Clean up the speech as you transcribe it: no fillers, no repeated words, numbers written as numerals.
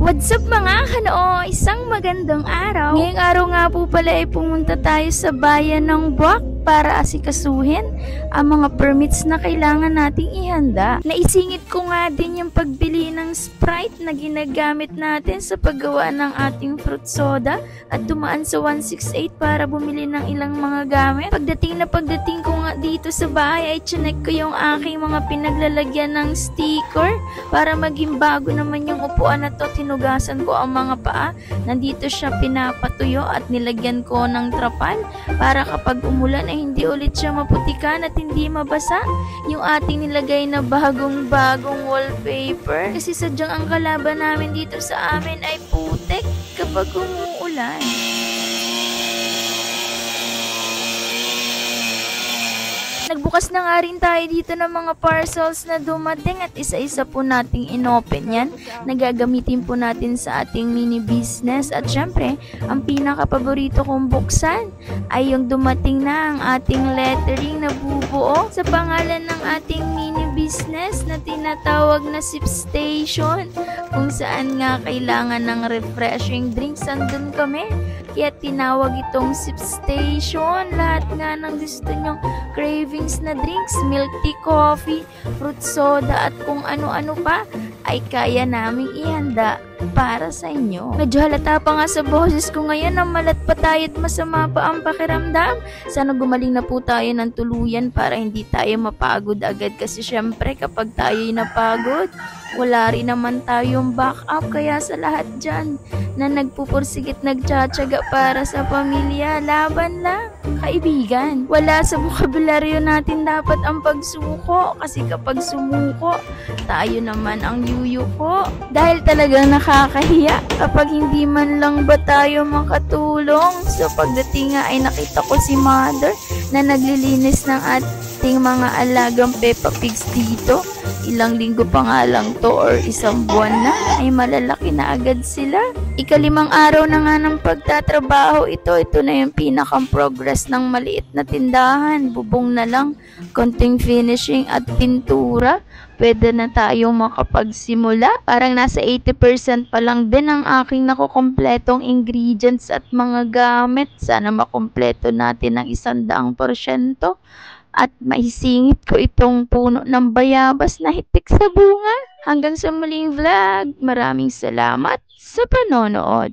What's up mga kanoo? Isang magandang araw. Ngayong araw nga po pala ay pumunta tayo sa bayan ng Buwak para asikasuhin ang mga permits na kailangan nating ihanda. Naisingit ko nga din yung pagbili ng Sprite na ginagamit natin sa paggawa ng ating fruit soda at dumaan sa 168 para bumili ng ilang mga gamit. Pagdating ko nga dito sa bahay ay chinek ko yung aking mga pinaglalagyan ng sticker para maging bago naman yung upuan na to. Tinugasan ko ang mga paa. Nandito siya pinapatuyo at nilagyan ko ng trapal para kapag umulan ay hindi ulit siya maputikan at hindi mabasa yung ating nilagay na bagong wallpaper. Kasi sadyang ang kalaban namin dito sa amin ay putik kapag umuulan. Nagbukas na nga rin tayo dito ng mga parcels na dumating at isa-isa po nating inopen yan. Nagagamitin po natin sa ating mini business at syempre, ang pinaka-paborito kong buksan ay yung dumating na ang ating lettering na bubuo sa pangalan ng ating mini business na tinatawag na Sip Station, kung saan nga kailangan ng refreshing drinks. Andun kami. Kaya tinawag itong Sip Station. Lahat nga ng gusto nyong cravings na drinks, milk tea, coffee, fruit soda at kung ano-ano pa ay kaya naming ihanda para sa inyo. Medyo halata pa nga sa boses ko ngayon na malat pa tayo at masama pa ang pakiramdam. Sana gumaling na po tayo ng tuluyan para hindi tayo mapagod agad kasi syempre kapag tayo'y napagod, wala rin naman tayong backup. Kaya sa lahat dyan na nagpupursigit, nagtsatsaga para sa pamilya, laban lang, kaibigan. Wala sa bokabularyo natin dapat ang pagsuko kasi kapag sumuko, tayo naman ang yuyuko. Dahil talagang nakakahiya kapag hindi man lang ba tayo makatulong. So pagdating nga ay nakita ko si Mother na naglilinis ng ating mga alagang Peppa Pigs dito. Ilang linggo pa nga lang to or isang buwan na ay malalaki na agad sila. Ika-5 araw na nga ng pagtatrabaho ito na yung pinakang progress ng maliit na tindahan. Bubong na lang, konting finishing at pintura, pwede na tayong makapagsimula. Parang nasa 80% pa lang din ang aking nakukompletong ingredients at mga gamit. Sana makompleto natin ng 100%. At maisingit ko itong puno ng bayabas na hitik sa bunga. Hanggang sa muling vlog, maraming salamat sa panonood.